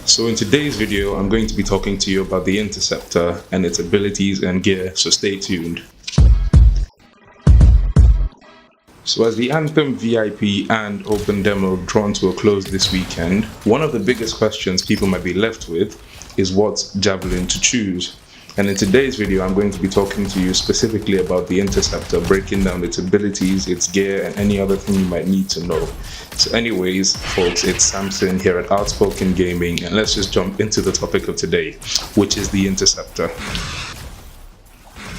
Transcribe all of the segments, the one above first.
So in today's video, I'm going to be talking to you about the Interceptor and its abilities and gear, so stay tuned. So as the Anthem VIP and Open Demo drawn to a close this weekend, one of the biggest questions people might be left with is what javelin to choose. And in today's video, I'm going to be talking to you specifically about the Interceptor, breaking down its abilities, its gear, and any other thing you might need to know. So anyways, folks, it's Samson here at Outspoken Gaming, and let's just jump into the topic of today, which is the Interceptor.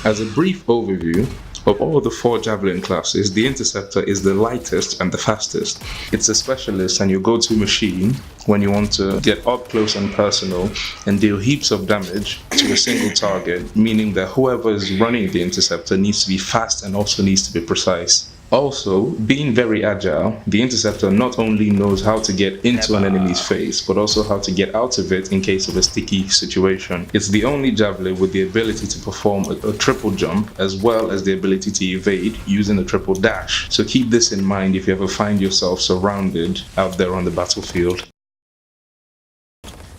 As a brief overview, of all the 4 javelin classes, the Interceptor is the lightest and the fastest. It's a specialist and your go-to machine when you want to get up close and personal and deal heaps of damage to a single target, meaning that whoever is running the Interceptor needs to be fast and also needs to be precise. Also, being very agile, the Interceptor not only knows how to get into an enemy's face, but also how to get out of it in case of a sticky situation. It's the only javelin with the ability to perform a triple jump, as well as the ability to evade using a triple dash. So keep this in mind if you ever find yourself surrounded out there on the battlefield.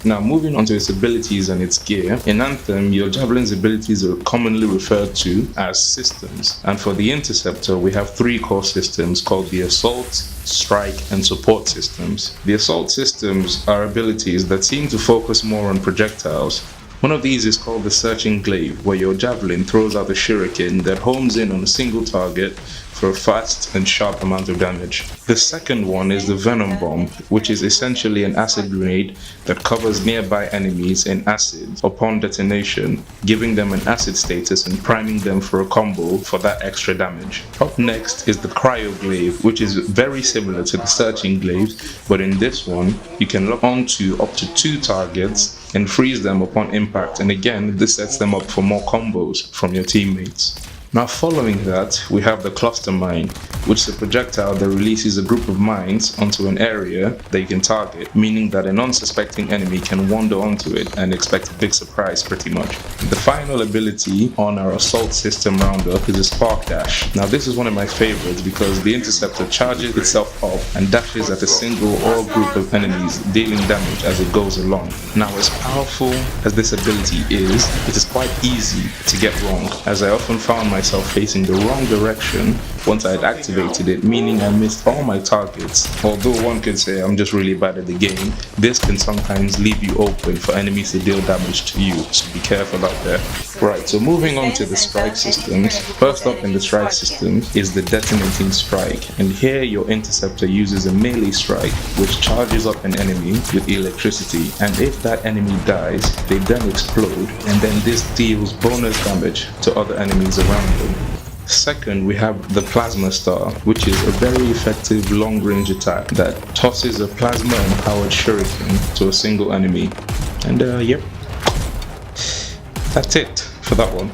Now, moving on to its abilities and its gear, in Anthem, your javelin's abilities are commonly referred to as systems. And for the Interceptor, we have 3 core systems called the Assault, Strike, and Support systems. The Assault systems are abilities that seem to focus more on projectiles. One of these is called the Searching Glaive, where your javelin throws out a shuriken that homes in on a single target for a fast and sharp amount of damage. The second one is the Venom Bomb, which is essentially an acid grenade that covers nearby enemies in acid upon detonation, giving them an acid status and priming them for a combo for that extra damage. Up next is the Cryo Glaive, which is very similar to the Searching Glaive, but in this one, you can lock onto up to 2 targets and freeze them upon impact, and again, this sets them up for more combos from your teammates. Now, following that, we have the Cluster Mine, which is a projectile that releases a group of mines onto an area that you can target, meaning that an unsuspecting enemy can wander onto it and expect a big surprise pretty much. The final ability on our Assault system roundup is a Spark Dash. Now, this is one of my favorites because the Interceptor charges itself up and dashes at a single or group of enemies, dealing damage as it goes along. Now, as powerful as this ability is, it is quite easy to get wrong, as I often found myself facing the wrong direction once I had activated it, meaning I missed all my targets. Although one could say I'm just really bad at the game, this can sometimes leave you open for enemies to deal damage to you, so be careful out there. Right, so moving on to the strike systems. First up in the strike systems is the Detonating Strike, and here your Interceptor uses a melee strike which charges up an enemy with electricity, and if that enemy dies, they then explode, and then this deals bonus damage to other enemies around them. Second, we have the Plasma Star, which is a very effective long-range attack that tosses a plasma-empowered shuriken to a single enemy. And yep, that's it for that one.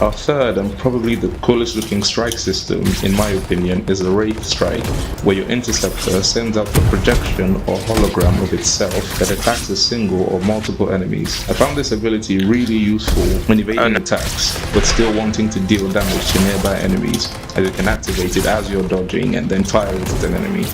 Our third and probably the coolest looking strike system, in my opinion, is the Wraith Strike, where your Interceptor sends out a projection or hologram of itself that attacks a single or multiple enemies. I found this ability really useful when evading attacks, but still wanting to deal damage to nearby enemies, as you can activate it as you're dodging and then fire it at an enemy.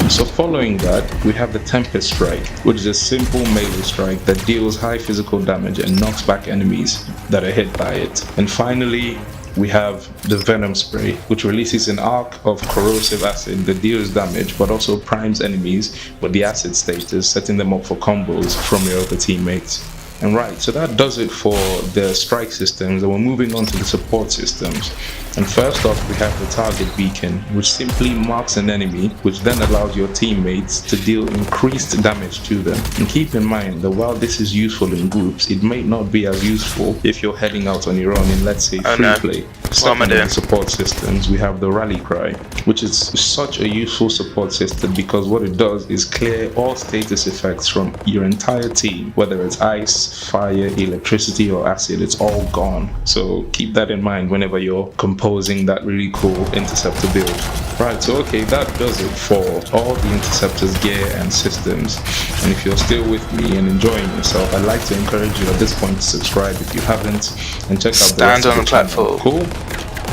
So following that, we have the Tempest Strike, which is a simple melee strike that deals high physical damage and knocks back enemies that are hit by it. And finally, we have the Venom Spray, which releases an arc of corrosive acid that deals damage but also primes enemies with the acid status, setting them up for combos from your other teammates. And right, so that does it for the strike systems, and we're moving on to the support systems. And first off, we have the Target Beacon, which simply marks an enemy, which then allows your teammates to deal increased damage to them. And keep in mind that while this is useful in groups, it may not be as useful if you're heading out on your own in, let's say, free play. Second, in the support systems, we have the Rally Cry, which is such a useful support system because what it does is clear all status effects from your entire team, whether it's ice, fire, electricity, or acid, it's all gone. So keep that in mind whenever you're composing that really cool Interceptor build. Right, so okay, that does it for all the Interceptor's gear and systems. And if you're still with me and enjoying yourself, I'd like to encourage you at this point to subscribe if you haven't, and check out the rest of the platform. Cool?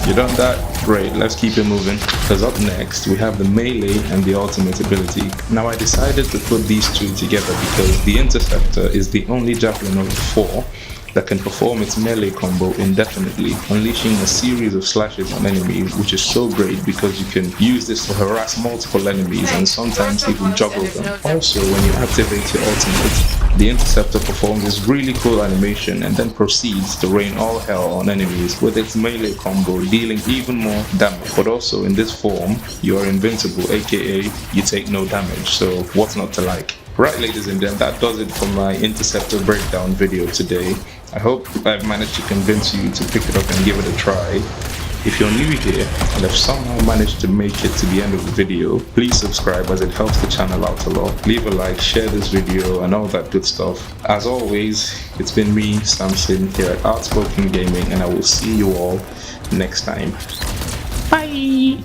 You done that? Great, let's keep it moving. Because up next, we have the melee and the ultimate ability. Now I decided to put these two together because the Interceptor is the only javelin of the four that can perform its melee combo indefinitely, unleashing a series of slashes on enemies, which is so great because you can use this to harass multiple enemies and sometimes even juggle them. Also, when you activate your ultimate, the Interceptor performs this really cool animation and then proceeds to rain all hell on enemies with its melee combo, dealing even more damage. But also in this form, you are invincible, aka you take no damage, so what's not to like? Right, ladies and gentlemen, that does it for my Interceptor breakdown video today. I hope I've managed to convince you to pick it up and give it a try. If you're new here and have somehow managed to make it to the end of the video, please subscribe as it helps the channel out a lot. Leave a like, share this video and all that good stuff. As always, it's been me, Samson, here at Outspoken Gaming, and I will see you all next time. Bye!